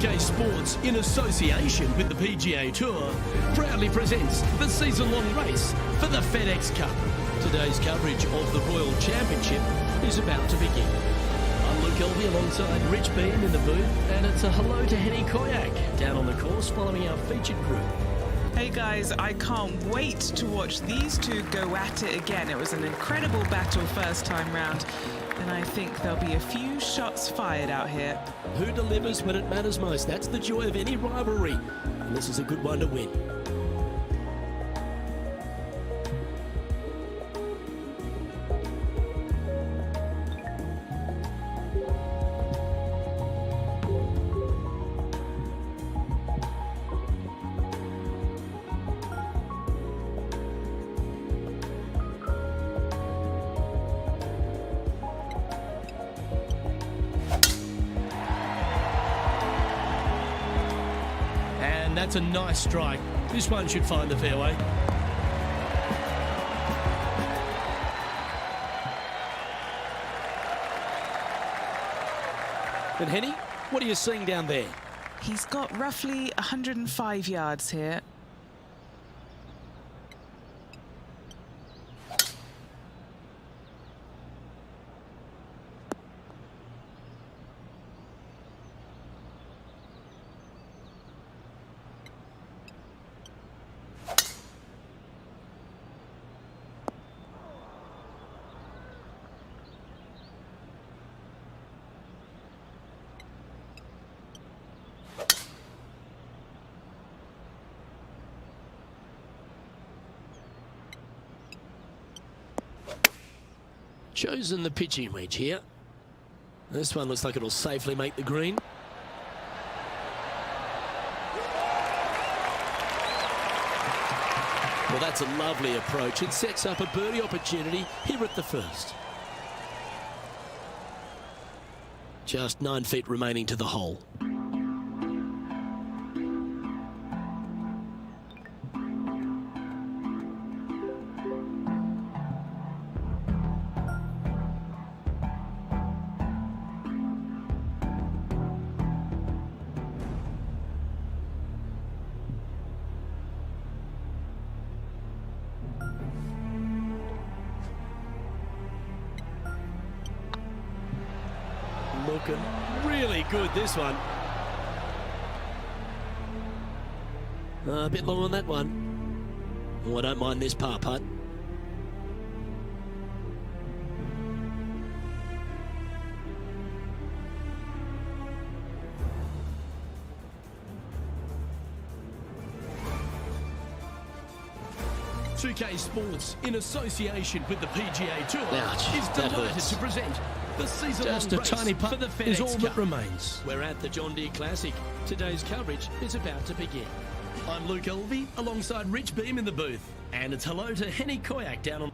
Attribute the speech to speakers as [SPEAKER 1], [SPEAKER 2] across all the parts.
[SPEAKER 1] 2K Sports, in association with the PGA Tour, proudly presents the season-long race for the FedEx Cup. Today's coverage of the Royal Championship is about to begin. I'm Luke Elvey alongside Rich Beam in the booth, and it's a hello to Henny Koyak down on the course following our featured group.
[SPEAKER 2] Hey guys, I can't wait to watch these two go at it again. It was an incredible battle first time round, and I think there'll be a few shots fired out here.
[SPEAKER 1] Who delivers when it matters most? That's the joy of any rivalry, and this is a good one to win. That's a nice strike. This one should find the fairway. And Henny, what are you seeing down there?
[SPEAKER 2] He's got roughly 105 yards here.
[SPEAKER 1] Chosen the pitching wedge here. This one looks like it'll safely make the green. Well, that's a lovely approach. It sets up a birdie opportunity here at the first. Just 9 feet remaining to the hole. Looking really good, this one. A bit long on that one. Oh, I don't mind this par putt. .2K Sports, in association with the PGA Tour, is delighted to present the season-long race
[SPEAKER 3] tiny putt
[SPEAKER 1] for the FedEx
[SPEAKER 3] is all
[SPEAKER 1] Cup.
[SPEAKER 3] that remains.
[SPEAKER 1] We're at the John Deere Classic. Today's coverage is about to begin. I'm Luke Elvey alongside Rich Beam in the booth, and it's hello to Henny Koyak down on.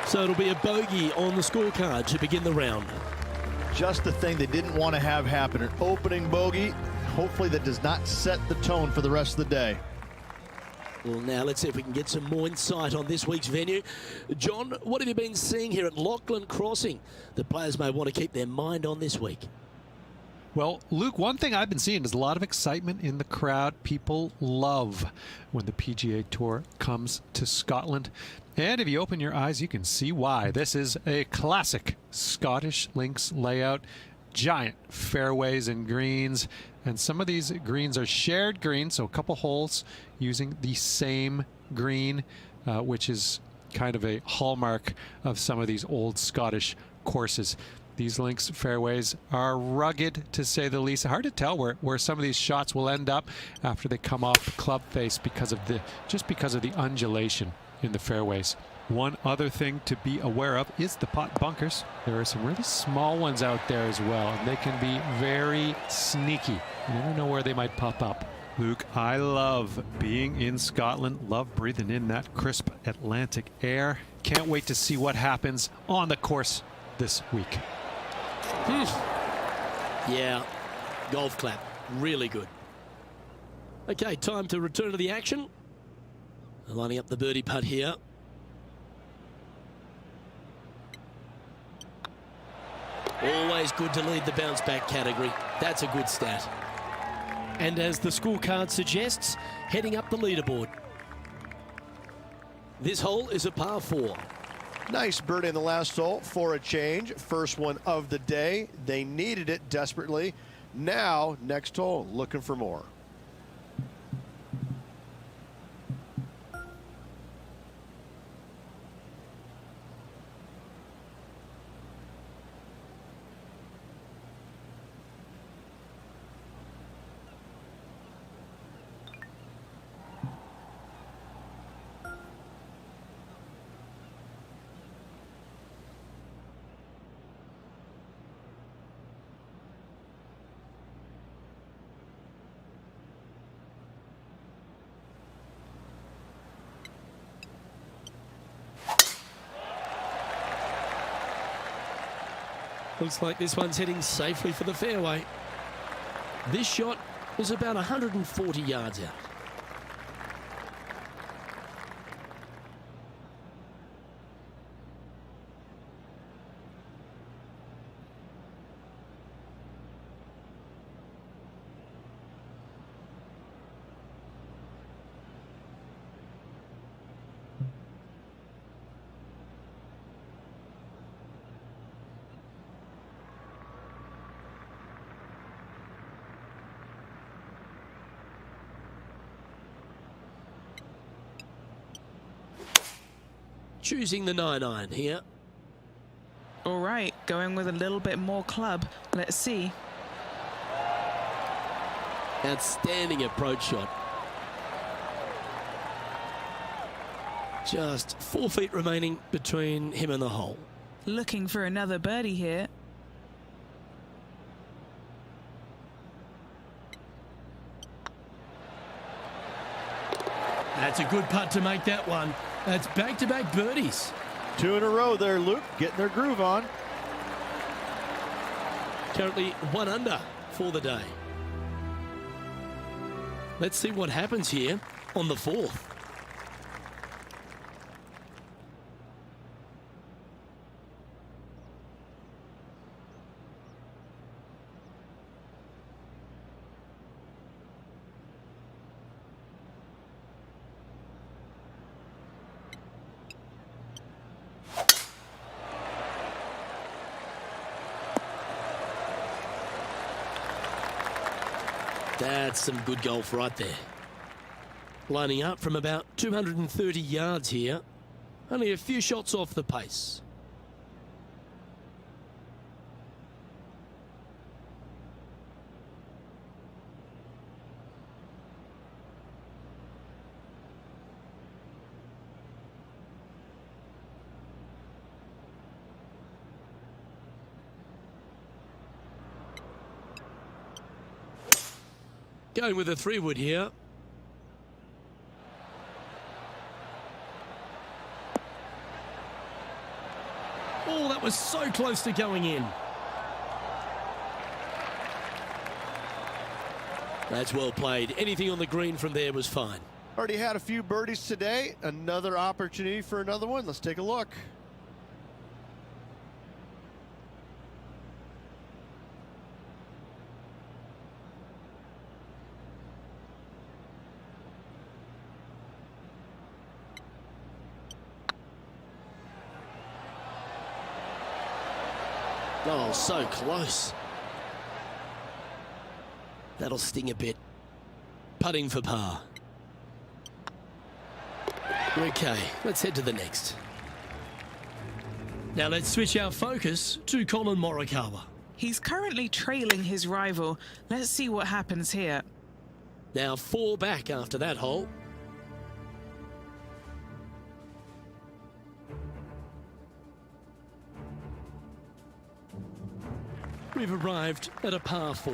[SPEAKER 1] So it'll be a bogey on the scorecard to begin the round.
[SPEAKER 4] Just the thing they didn't want to have happen. An opening bogey. Hopefully that does not set the tone for the rest of the day.
[SPEAKER 1] Well, now let's see if we can get some more insight on this week's venue. John, what have you been seeing here at Lachlan Crossing that players may want to keep their mind on this week?
[SPEAKER 3] Well, Luke, one thing I've been seeing is a lot of excitement in the crowd. People love when the PGA Tour comes to Scotland. And if you open your eyes, you can see why. This is a classic Scottish links layout. Giant fairways and greens. And some of these greens are shared greens, so a couple holes using the same green, which is kind of a hallmark of some of these old Scottish courses. These links fairways are rugged, to say the least. Hard to tell where some of these shots will end up after they come off the club face because of the undulation in the fairways. One other thing to be aware of is the pot bunkers. There are some really small ones out there as well, and they can be very sneaky. You never know where they might pop up. Luke, I love being in Scotland. Love breathing in that crisp Atlantic air. Can't wait to see what happens on the course this week.
[SPEAKER 1] Yeah, golf clap. Really good. Okay, time to return to the action. Lining up the birdie putt here. Always good to lead the bounce back category. That's a good stat. And as the scorecard suggests, heading up the leaderboard. This hole is a par 4.
[SPEAKER 4] Nice birdie in the last hole for a change. First one of the day. They needed it desperately. Now, next hole, looking for more.
[SPEAKER 1] Looks like this one's heading safely for the fairway. This shot is about 140 yards out. Choosing the 9-iron here.
[SPEAKER 2] All right, going with a little bit more club. Let's see.
[SPEAKER 1] Outstanding approach shot. Just 4 feet remaining between him and the hole.
[SPEAKER 2] Looking for another birdie here.
[SPEAKER 1] That's a good putt to make that one. That's back-to-back birdies.
[SPEAKER 4] 2 in a row there, Luke, getting their groove on.
[SPEAKER 1] Currently 1 under for the day. Let's see what happens here on the 4th. That's some good golf right there. Lining up from about 230 yards here. Only a few shots off the pace. Going with a 3-wood here. Oh, that was so close to going in. That's well played. Anything on the green from there was fine.
[SPEAKER 4] Already had a few birdies today. Another opportunity for another one. Let's take a look.
[SPEAKER 1] Oh, so close. That'll sting a bit. Putting for par. Okay, let's head to the next. Now let's switch our focus to Colin Morikawa.
[SPEAKER 2] He's currently trailing his rival. Let's see what happens here.
[SPEAKER 1] Now 4 back after that hole. We've arrived at a par 4.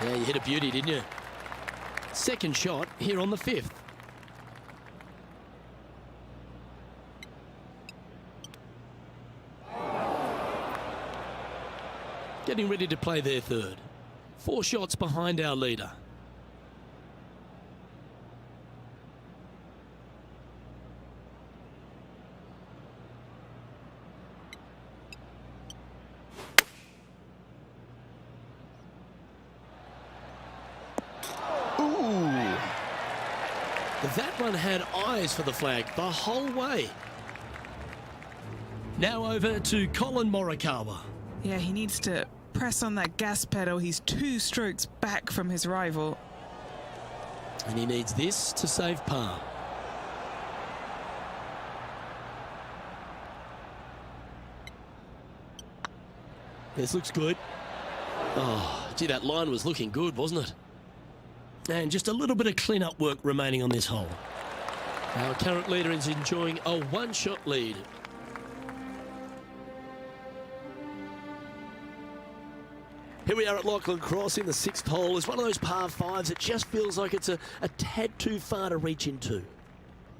[SPEAKER 1] Yeah, you hit a beauty, didn't you? Second shot here on the 5th. Getting ready to play their third. 4 shots behind our leader. That one had eyes for the flag the whole way. Now over to Colin Morikawa.
[SPEAKER 2] Yeah, he needs to press on that gas pedal. He's 2 strokes back from his rival.
[SPEAKER 1] And he needs this to save par. This looks good. Oh, gee, that line was looking good, wasn't it? And just a little bit of clean-up work remaining on this hole. Our current leader is enjoying a 1-shot lead. Here we are at Lachlan Cross in the 6th hole. It's one of those par 5s that just feels like it's a tad too far to reach into.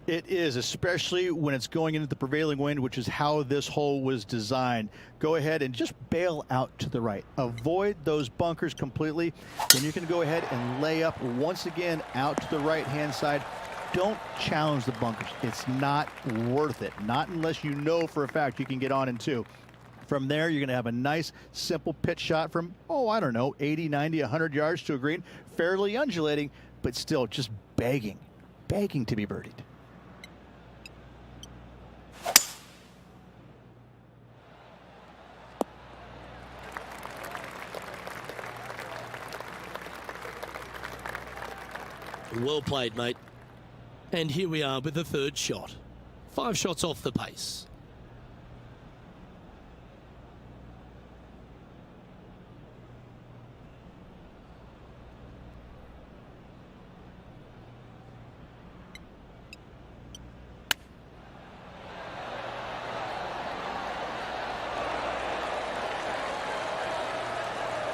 [SPEAKER 5] It is, especially when it's going into the prevailing wind, which is how this hole was designed. Go ahead and just bail out to the right. Avoid those bunkers completely. Then you can go ahead and lay up once again out to the right-hand side. Don't challenge the bunkers. It's not worth it. Not unless you know for a fact you can get on in 2. From there, you're going to have a nice, simple pitch shot from, I don't know, 80, 90, 100 yards to a green. Fairly undulating, but still just begging to be birdied.
[SPEAKER 1] Well played, mate. And here we are with the 3rd shot. 5 shots off the pace.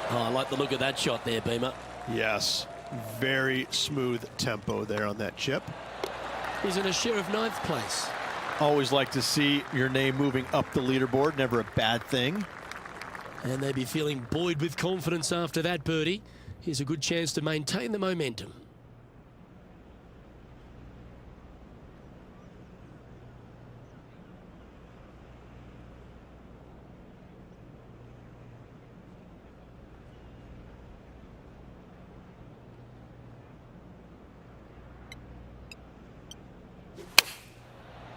[SPEAKER 1] Oh, I like the look of that shot there, Beamer.
[SPEAKER 4] Yes, very smooth tempo there on that chip.
[SPEAKER 1] He's in a share of 9th place.
[SPEAKER 4] Always like to see your name moving up the leaderboard, never a bad thing.
[SPEAKER 1] And they'd be feeling buoyed with confidence after that birdie. Here's a good chance to maintain the momentum.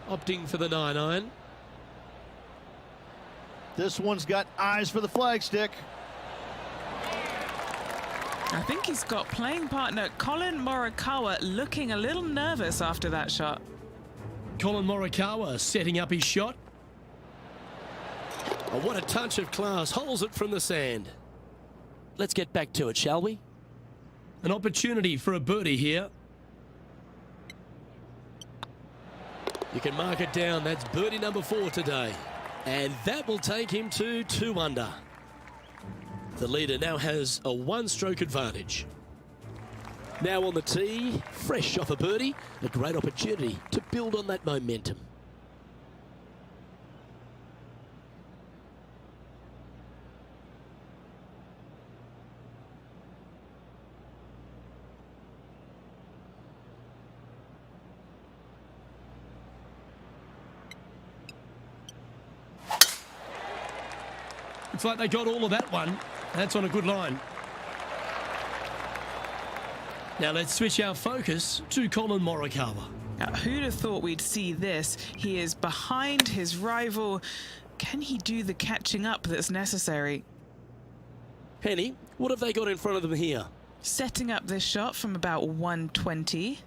[SPEAKER 1] Opting for the 9-iron.
[SPEAKER 5] This one's got eyes for the flagstick.
[SPEAKER 2] I think he's got playing partner Colin Morikawa looking a little nervous after that shot.
[SPEAKER 1] Colin Morikawa setting up his shot. Oh, what a touch of class. Holes it from the sand. Let's get back to it, shall we? An opportunity for a birdie here. You can mark it down. That's birdie number 4 today. And that will take him to 2 under. The leader now has a 1-stroke advantage. Now on the tee, fresh off a birdie, a great opportunity to build on that momentum. Looks like they got all of that one. That's on a good line. Now let's switch our focus to Colin Morikawa.
[SPEAKER 2] Now, who'd have thought we'd see this? He is behind his rival. Can he do the catching up that's necessary?
[SPEAKER 1] Penny, what have they got in front of them here?
[SPEAKER 2] Setting up this shot from about 120.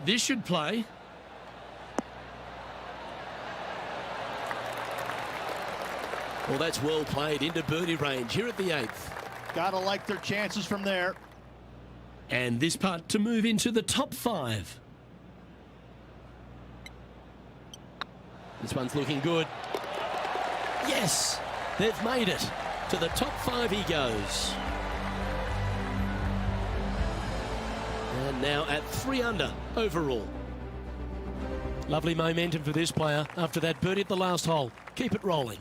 [SPEAKER 1] This should play. Well, that's well played into birdie range here at the 8th.
[SPEAKER 5] Gotta like their chances from there.
[SPEAKER 1] And this putt to move into the top 5. This one's looking good. Yes, they've made it. To the top 5 he goes. And now at 3 under overall. Lovely momentum for this player after that birdie at the last hole. Keep it rolling.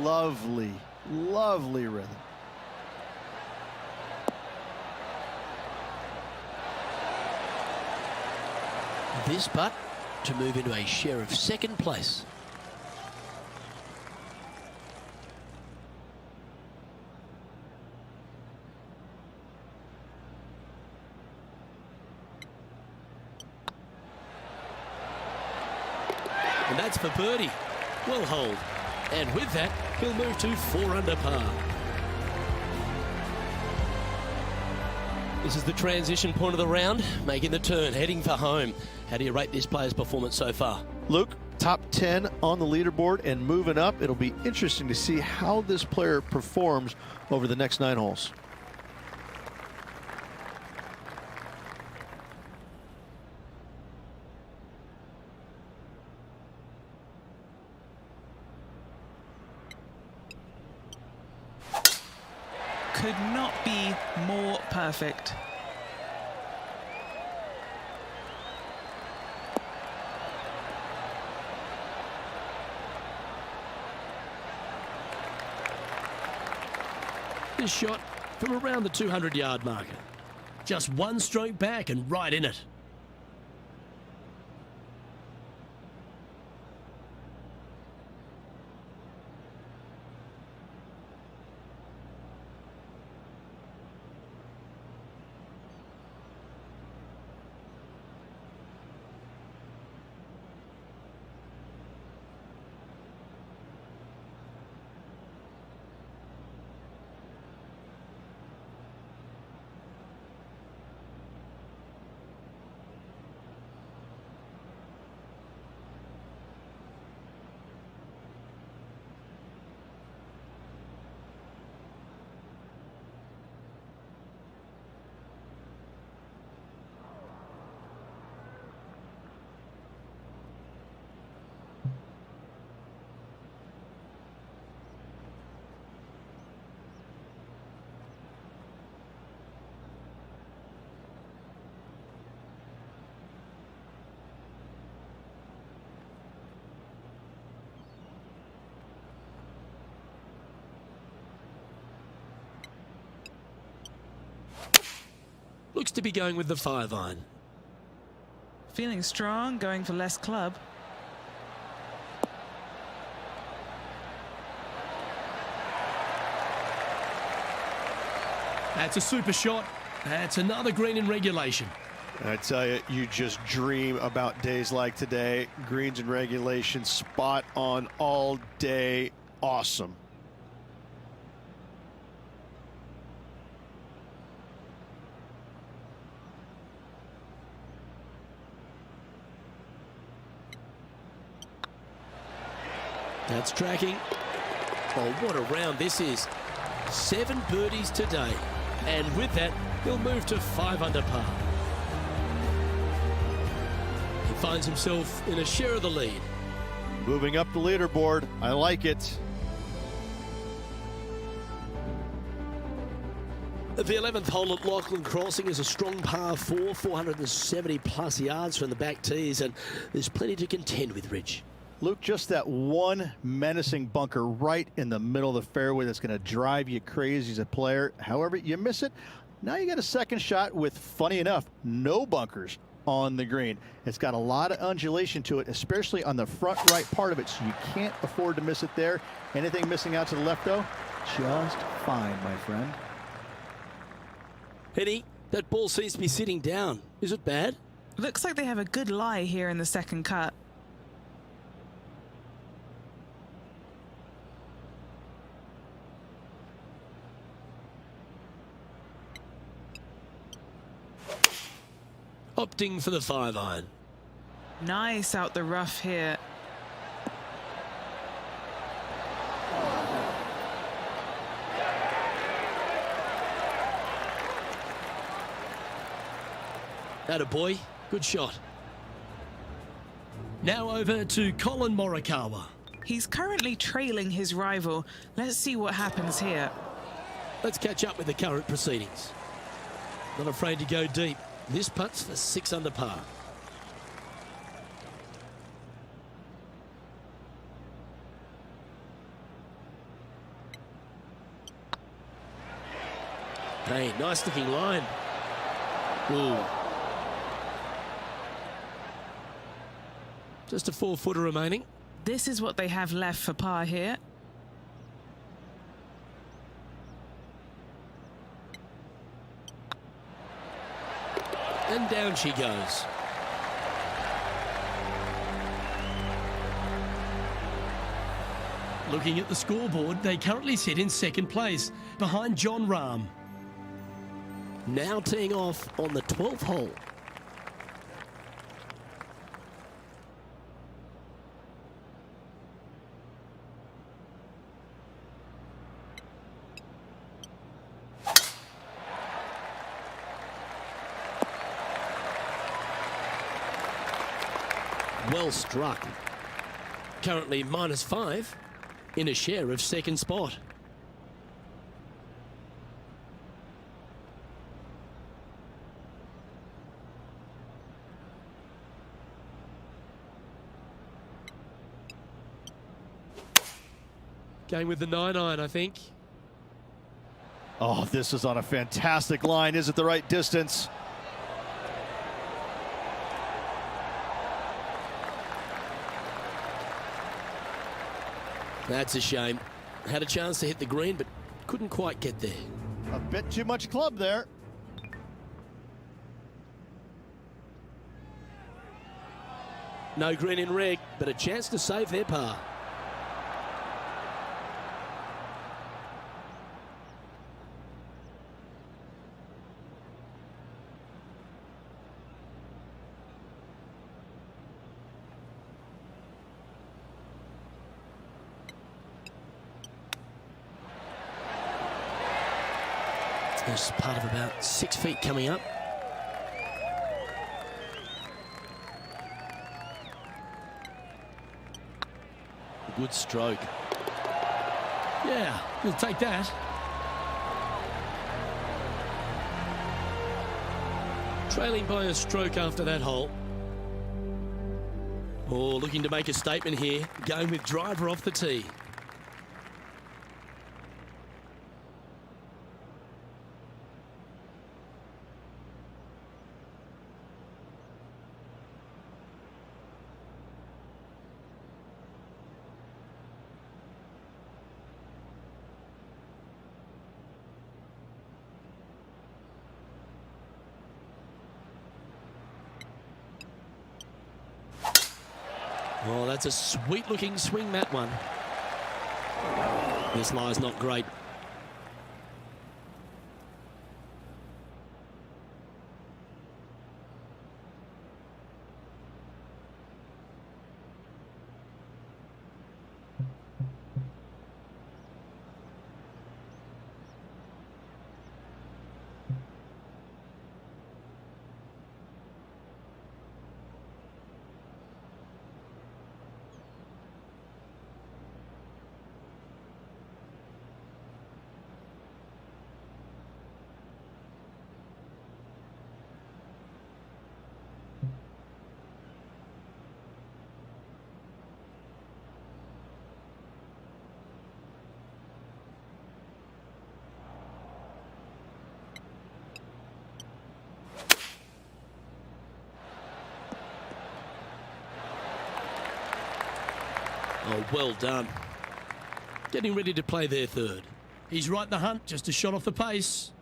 [SPEAKER 5] Lovely, lovely rhythm.
[SPEAKER 1] This putt to move into a share of 2nd place. And that's for birdie. Well hold. And with that, he'll move to 4 under par. This is the transition point of the round, making the turn, heading for home. How do you rate this player's performance so far?
[SPEAKER 4] Luke, top 10 on the leaderboard and moving up. It'll be interesting to see how this player performs over the next 9 holes.
[SPEAKER 2] Could not be more perfect.
[SPEAKER 1] This shot from around the 200-yard marker. Just 1 stroke back and right in it. Looks to be going with the 5-iron.
[SPEAKER 2] Feeling strong, going for less club.
[SPEAKER 1] That's a super shot. That's another green in regulation.
[SPEAKER 4] I tell you, you just dream about days like today. Greens and regulation, spot on all day. Awesome.
[SPEAKER 1] That's tracking. Oh, what a round this is. 7 birdies today. And with that, he'll move to 5 under par. He finds himself in a share of the lead.
[SPEAKER 4] Moving up the leaderboard. I like it.
[SPEAKER 1] The 11th hole at Lachlan Crossing is a strong par 4, 470 plus yards from the back tees, and there's plenty to contend with, Rich.
[SPEAKER 5] Luke, just that one menacing bunker right in the middle of the fairway that's going to drive you crazy as a player. However, you miss it. Now you get a second shot with, funny enough, no bunkers on the green. It's got a lot of undulation to it, especially on the front right part of it, so you can't afford to miss it there. Anything missing out to the left, though, just fine, my friend.
[SPEAKER 1] Eddie, that ball seems to be sitting down. Is it bad?
[SPEAKER 2] Looks like they have a good lie here in the second cut.
[SPEAKER 1] opting for the 5-iron.
[SPEAKER 2] Nice out the rough here.
[SPEAKER 1] Attaboy, good shot. Now over to Colin Morikawa.
[SPEAKER 2] He's currently trailing his rival. Let's see what happens here.
[SPEAKER 1] Let's catch up with the current proceedings. Not afraid to go deep. This putt's for 6 under par. Hey, nice looking line. Ooh. Just a 4-footer remaining.
[SPEAKER 2] This is what they have left for par here.
[SPEAKER 1] And down she goes. Looking at the scoreboard, they currently sit in second place, behind John Rahm. Now teeing off on the 12th hole. Well struck. Currently -5 in a share of second spot. Going with the 9-iron, I think.
[SPEAKER 5] Oh, this is on a fantastic line. Is it the right distance?
[SPEAKER 1] That's a shame. Had a chance to hit the green, but couldn't quite get there.
[SPEAKER 5] A bit too much club there.
[SPEAKER 1] No green in red, but a chance to save their par. There's part of about 6 feet coming up. Good stroke. Yeah, we'll take that. Trailing by a stroke after that hole. Oh, looking to make a statement here. Going with driver off the tee. Oh, that's a sweet-looking swing, that one. This lie's not great. Oh, well done. Getting ready to play their third. He's right in the hunt, just a shot off the pace.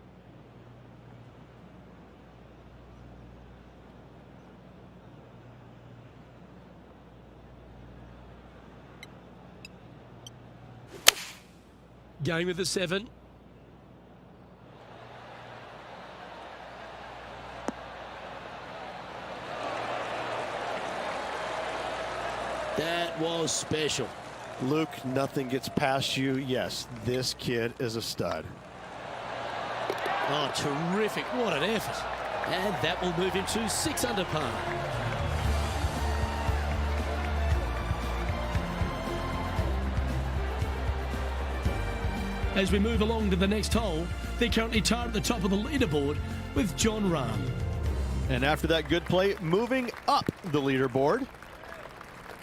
[SPEAKER 1] Going with the 7. was special.
[SPEAKER 4] Luke, nothing gets past you. Yes, this kid is a stud.
[SPEAKER 1] Oh, terrific. What an effort. And that will move him to 6 under par. As we move along to the next hole, they're currently tied at the top of the leaderboard with Jon Rahm.
[SPEAKER 5] And after that good play, moving up the leaderboard.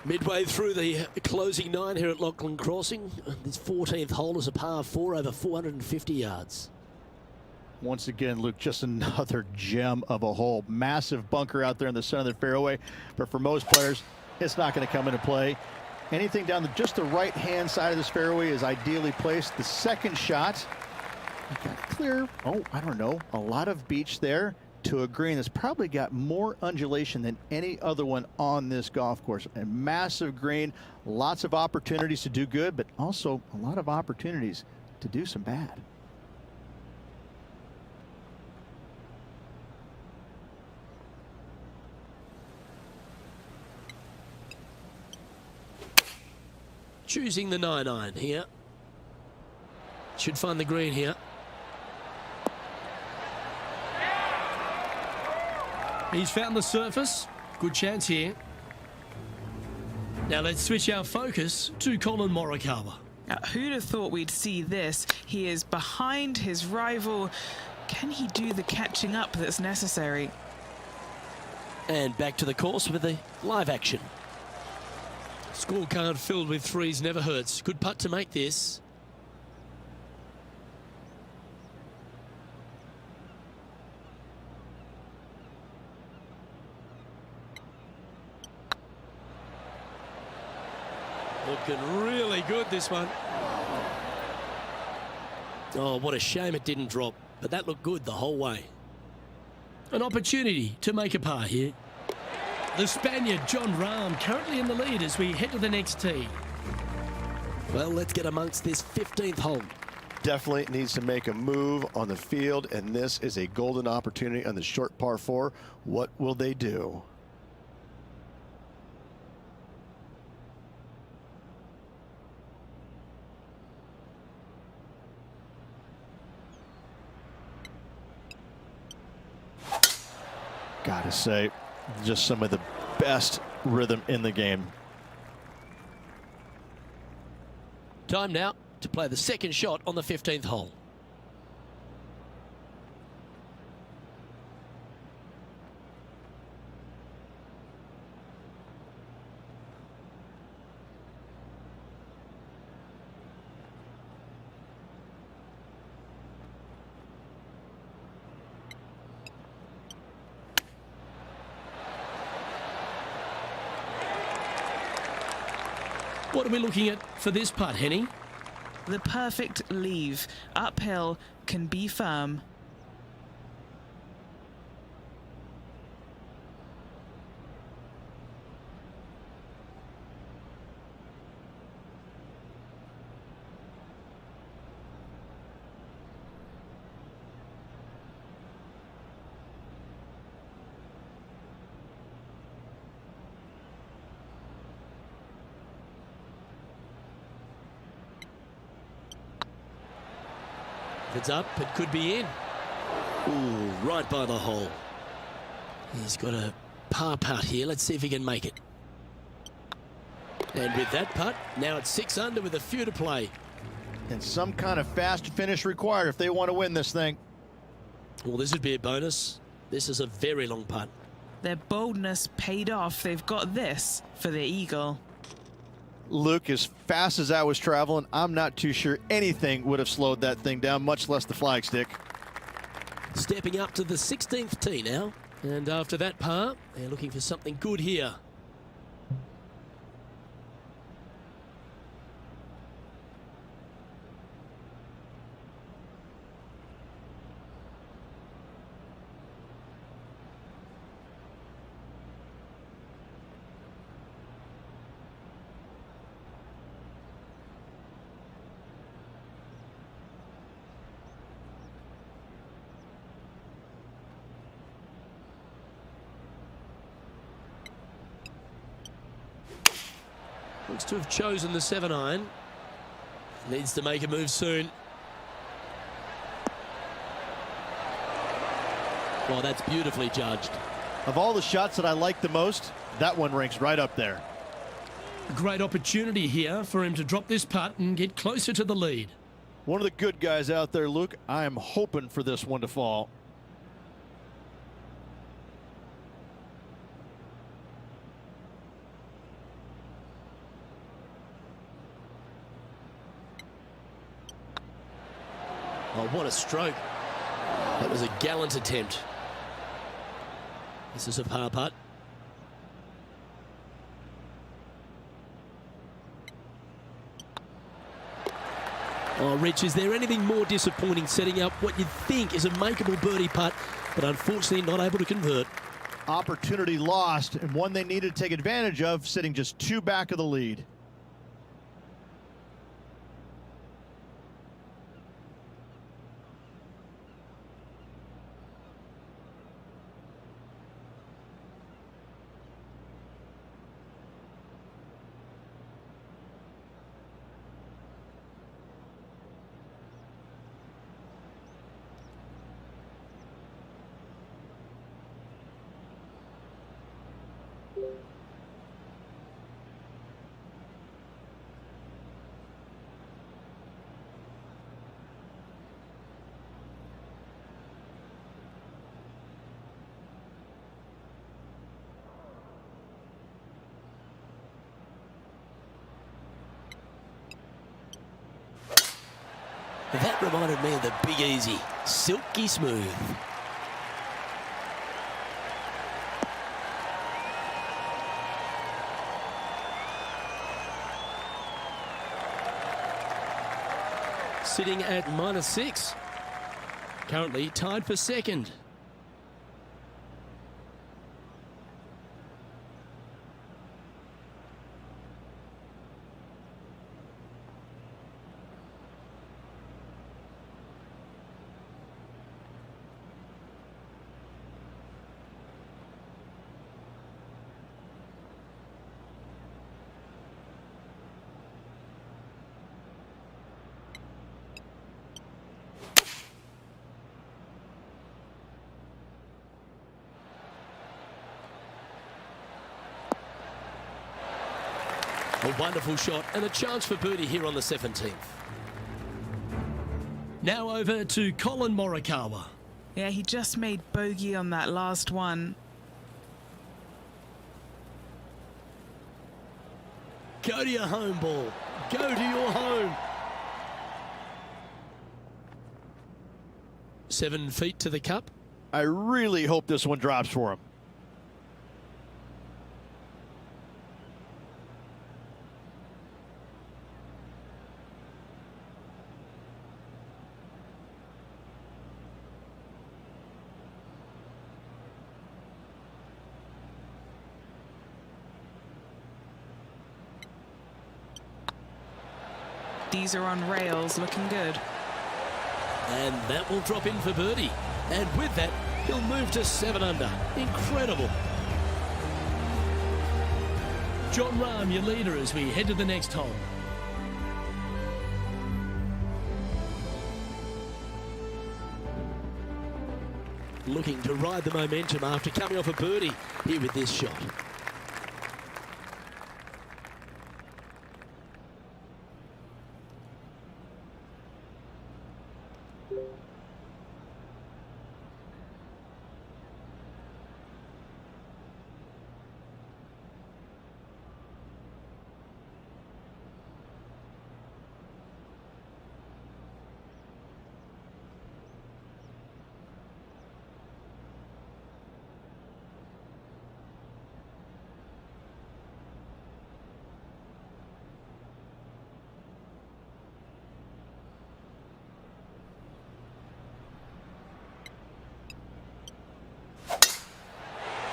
[SPEAKER 1] Midway through the closing 9 here at Lachlan Crossing. This 14th hole is a par 4 over 450 yards.
[SPEAKER 5] Once again, Luke, just another gem of a hole. Massive bunker out there in the center of the fairway. But for most players, it's not going to come into play. Anything down just the right-hand side of this fairway is ideally placed. The second shot, you got clear, I don't know, a lot of beach there to a green that's probably got more undulation than any other one on this golf course. A massive green, lots of opportunities to do good, but also a lot of opportunities to do some bad.
[SPEAKER 1] Choosing the 9-iron here. Should find the green here. He's found the surface. Good chance here. Now let's switch our focus to Colin Morikawa.
[SPEAKER 2] Who'd have thought we'd see this? He is behind his rival. Can he do the catching up that's necessary?
[SPEAKER 1] And back to the course with the live action. Scorecard filled with threes never hurts. Good putt to make this. Looking really good, this one. Oh, what a shame it didn't drop. But that looked good the whole way. An opportunity to make a par here. The Spaniard, Jon Rahm, currently in the lead as we head to the next tee. Well, let's get amongst this 15th hole.
[SPEAKER 4] Definitely needs to make a move on the field, and this is a golden opportunity on the short par 4. What will they do?
[SPEAKER 5] Gotta say, just some of the best rhythm in the game.
[SPEAKER 1] Time now to play the second shot on the 15th hole. What are we looking at for this putt, Henny?
[SPEAKER 2] The perfect leave. Uphill, can be firm.
[SPEAKER 1] If it's up, it could be in. Ooh, right by the hole. He's got a par putt here. Let's see if he can make it. And with that putt, now it's 6 under with a few to play.
[SPEAKER 5] And some kind of fast finish required if they want to win this thing.
[SPEAKER 1] Well, this would be a bonus. This is a very long putt.
[SPEAKER 2] Their boldness paid off. They've got this for the eagle.
[SPEAKER 5] Luke, as fast as I was traveling, I'm not too sure anything would have slowed that thing down, much less the flagstick.
[SPEAKER 1] Stepping up to the 16th tee now. And after that par, they're looking for something good here. Looks to have chosen the 7-iron. Needs to make a move soon. Oh, that's beautifully judged.
[SPEAKER 5] Of all the shots that I like the most, that one ranks right up there.
[SPEAKER 1] A great opportunity here for him to drop this putt and get closer to the lead.
[SPEAKER 5] One of the good guys out there, Luke. I am hoping for this one to fall.
[SPEAKER 1] Oh, what a stroke. That was a gallant attempt. This is a par putt. Oh, Rich, is there anything more disappointing setting up what you'd think is a makeable birdie putt, but unfortunately not able to convert?
[SPEAKER 5] Opportunity lost, and one they needed to take advantage of, sitting just 2 back of the lead.
[SPEAKER 1] That reminded me of the Big Easy. Silky smooth. Sitting at -6. Currently tied for second. A wonderful shot and a chance for birdie here on the 17th. Now over to Colin Morikawa.
[SPEAKER 2] Yeah, he just made bogey on that last one.
[SPEAKER 1] Go to your home, ball. Go to your home. 7 feet to the cup.
[SPEAKER 5] I really hope this one drops for him.
[SPEAKER 2] These are on rails, looking good.
[SPEAKER 1] And that will drop in for birdie. And with that, he'll move to 7 under. Incredible. John Rahm, your leader as we head to the next hole. Looking to ride the momentum after coming off a birdie here with this shot.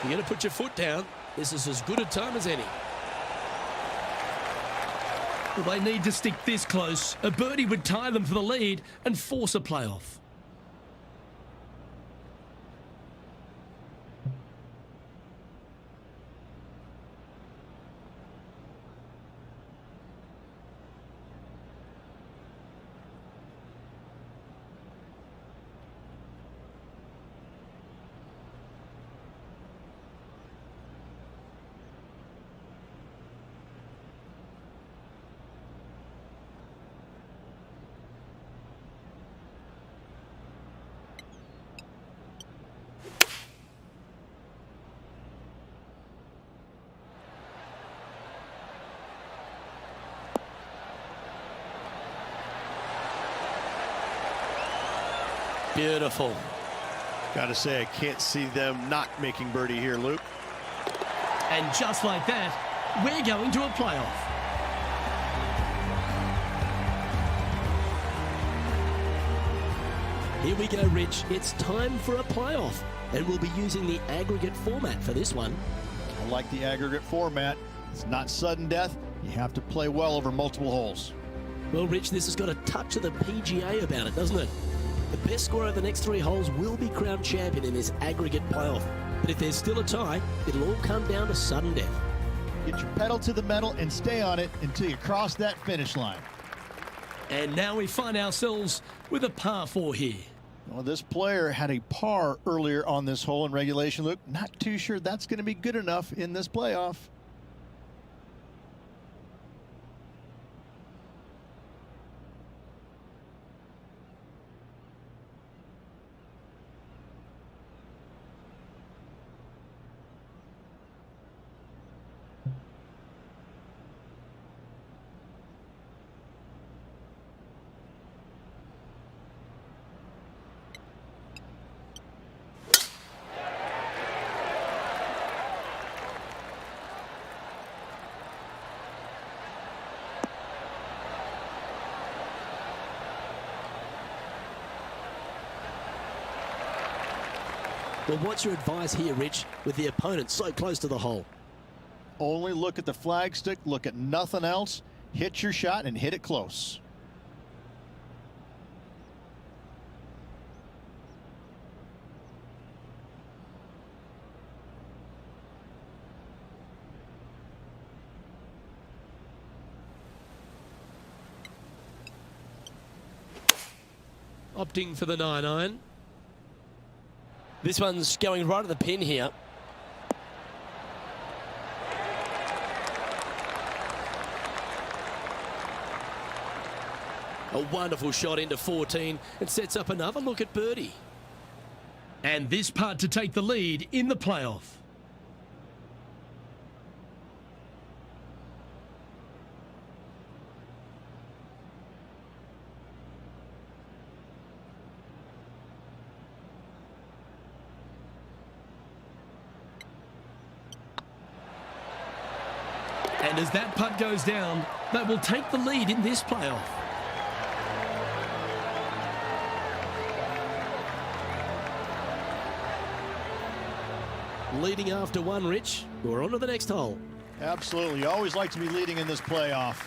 [SPEAKER 1] You're going to put your foot down. This is as good a time as any. Well, they need to stick this close. A birdie would tie them for the lead and force a playoff. Beautiful.
[SPEAKER 4] Got to say, I can't see them not making birdie here, Luke.
[SPEAKER 1] And just like that, we're going to a playoff. Here we go, Rich. It's time for a playoff. And we'll be using the aggregate format for this one.
[SPEAKER 5] I like the aggregate format. It's not sudden death. You have to play well over multiple holes.
[SPEAKER 1] Well, Rich, this has got a touch of the PGA about it, doesn't it? The best scorer of the next 3 holes will be crowned champion in this aggregate playoff. But if there's still a tie, it'll all come down to sudden death.
[SPEAKER 5] Get your pedal to the metal and stay on it until you cross that finish line.
[SPEAKER 1] And now we find ourselves with a par 4 here.
[SPEAKER 5] Well, this player had a par earlier on this hole in regulation, Luke. Not too sure that's going to be good enough in this playoff.
[SPEAKER 1] Well, what's your advice here, Rich, with the opponent so close to the hole?
[SPEAKER 5] Only look at the flagstick, look at nothing else, hit your shot and hit it close.
[SPEAKER 1] Opting for the 9-iron. This one's going right at the pin here. A wonderful shot into 14 and sets up another look at birdie. And this putt to take the lead in the playoff. And as that putt goes down, that will take the lead in this playoff. Leading after one, Rich. We're on to the next hole.
[SPEAKER 5] Absolutely. You always like to be leading in this playoff.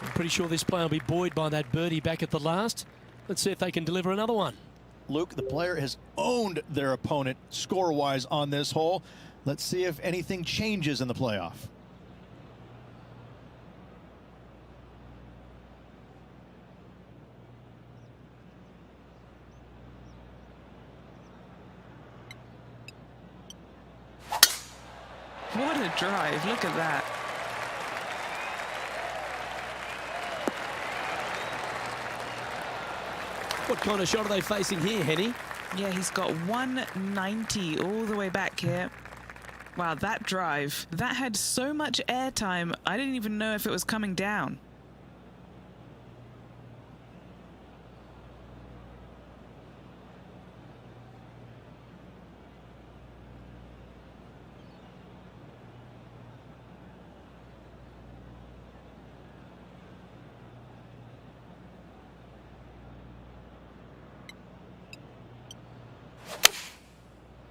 [SPEAKER 1] I'm pretty sure this player will be buoyed by that birdie back at the last. Let's see if they can deliver another one.
[SPEAKER 5] Luke, the player has owned their opponent score-wise on this hole. Let's see if anything changes in the playoff.
[SPEAKER 2] What a drive. Look at that.
[SPEAKER 1] What kind of shot are they facing here, Henny?
[SPEAKER 2] Yeah, he's got 190 all the way back here. Wow, that drive. That had so much airtime, I didn't even know if it was coming down.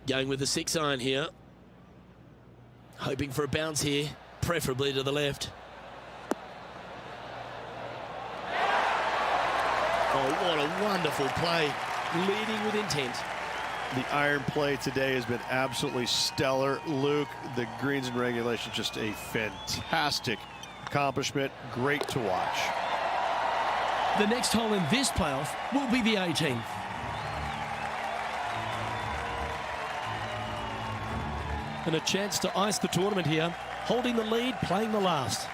[SPEAKER 1] Going with the 6-iron here. Hoping for a bounce here, preferably to the left. Oh, what a wonderful play. Leading with intent.
[SPEAKER 4] The iron play today has been absolutely stellar. Luke, the greens and regulation, just a fantastic accomplishment. Great to watch.
[SPEAKER 1] The next hole in this playoff will be the 18th. And a chance to ice the tournament here. Holding the lead, playing the last.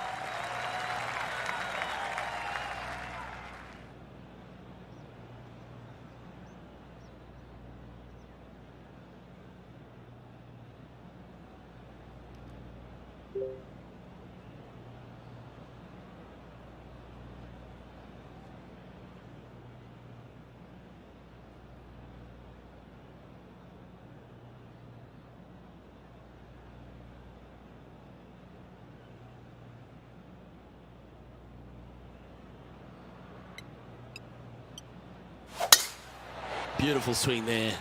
[SPEAKER 1] Beautiful swing there.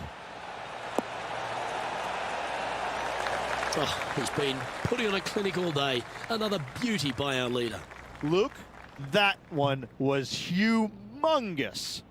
[SPEAKER 1] Oh, he's been putting on a clinic all day. Another beauty by our leader.
[SPEAKER 4] Luke, that one was humongous.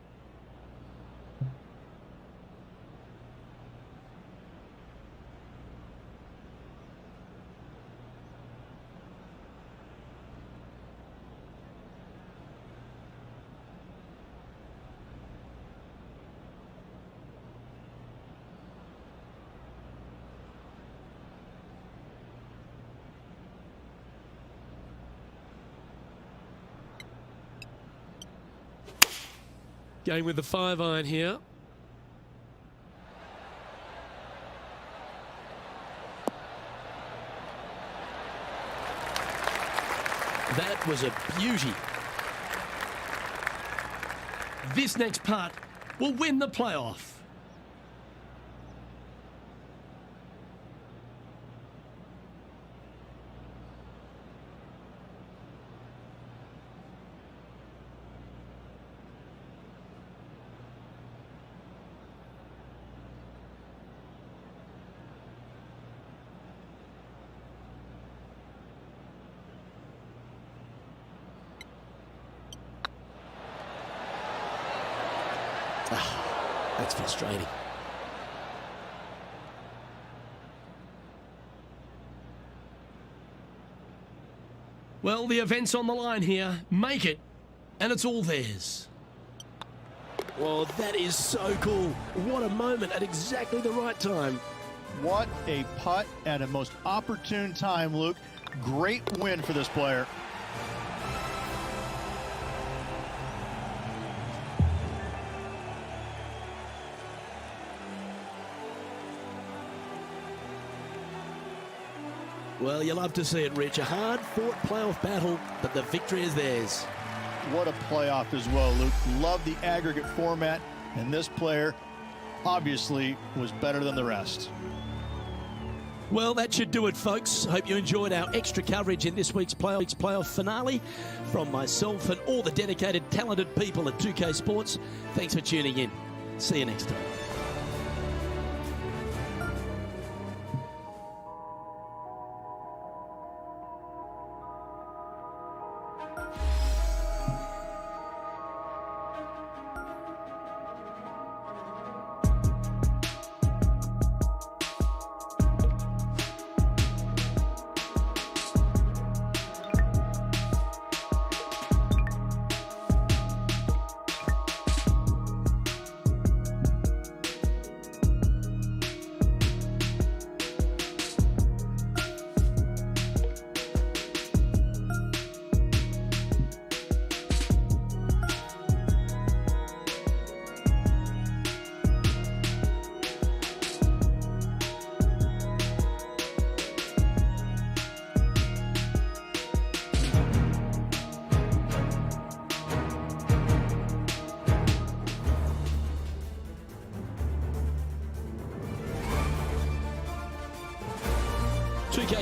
[SPEAKER 1] Going with the 5-iron here. That was a beauty. This next putt will win the playoff. That's frustrating. Well, the event's on the line here. Make it, and it's all theirs. Well, that is so cool. What a moment at exactly the right time.
[SPEAKER 5] What a putt at a most opportune time, Luke. Great win for this player.
[SPEAKER 1] Well, you love to see it, Rich. A hard-fought playoff battle, but the victory is theirs.
[SPEAKER 5] What a playoff as well, Luke. Love the aggregate format, and this player obviously was better than the rest.
[SPEAKER 1] Well, that should do it, folks. Hope you enjoyed our extra coverage in this week's playoff finale. From myself and all the dedicated, talented people at 2K Sports, thanks for tuning in. See you next time.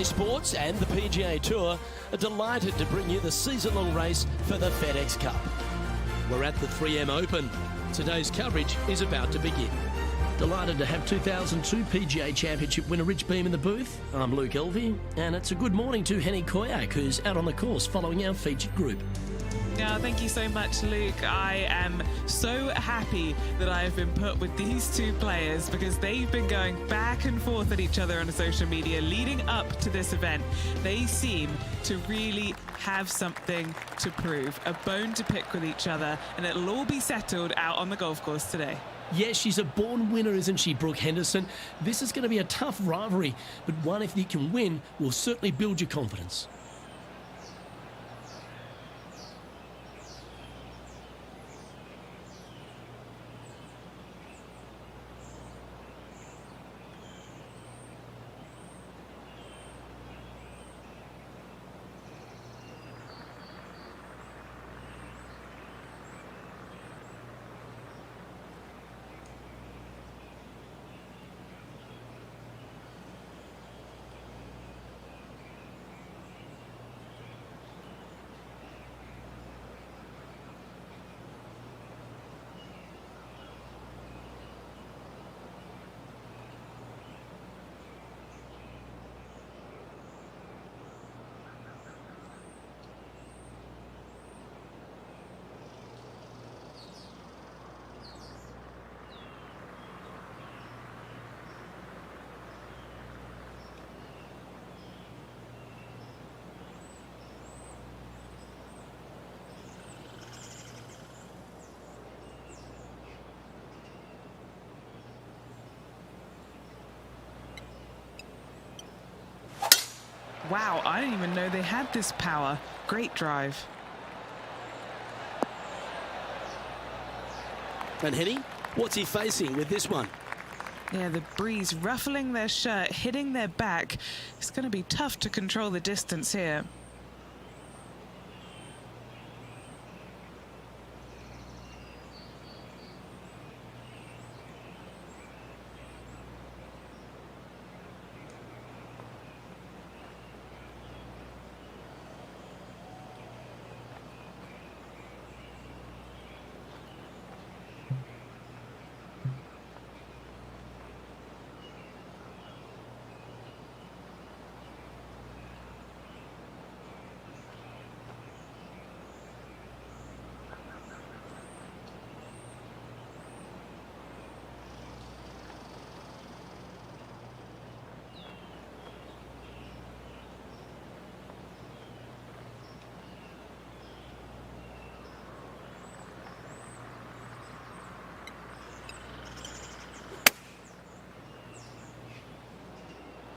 [SPEAKER 1] Sports and the PGA Tour are delighted to bring you the season-long race for the FedEx Cup. We're at the 3M Open. Today's coverage is about to begin. Delighted to have 2002 PGA Championship winner Rich Beem in the booth. I'm Luke Elvey, and it's a good morning to Henny Koyak, who's out on the course following our featured group.
[SPEAKER 2] Yeah, thank you so much, Luke. I am so happy that I have been put with these two players because they've been going back and forth at each other on social media leading up to this event. They seem to really have something to prove, a bone to pick with each other, and it'll all be settled out on the golf course today.
[SPEAKER 1] Yes, she's a born winner, isn't she, Brooke Henderson? This is going to be a tough rivalry, but one if you can win will certainly build your confidence.
[SPEAKER 2] Wow, I didn't even know they had this power. Great drive.
[SPEAKER 1] And Henny, what's he facing with this one?
[SPEAKER 2] Yeah, the breeze ruffling their shirt, hitting their back. It's going to be tough to control the distance here.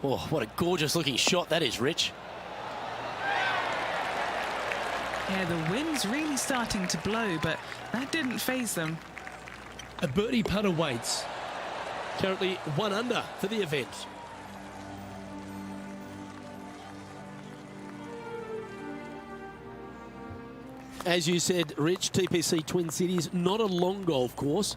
[SPEAKER 1] Oh, what a gorgeous looking shot that is, Rich.
[SPEAKER 2] Yeah, the wind's really starting to blow, but that didn't faze them.
[SPEAKER 1] A birdie putt awaits. Currently 1 under for the event. As you said, Rich, TPC Twin Cities, not a long golf course,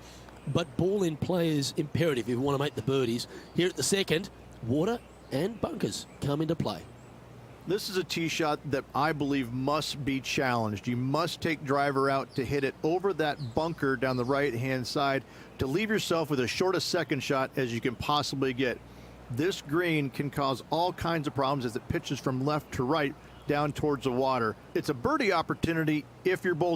[SPEAKER 1] but ball in play is imperative if you want to make the birdies. Here at the second, water and bunkers come into play.
[SPEAKER 5] This is a tee shot that I believe must be challenged. You must take driver out to hit it over that bunker down the right-hand side to leave yourself with as short a second shot as you can possibly get. This green can cause all kinds of problems as it pitches from left to right down towards the water. It's a birdie opportunity if you're both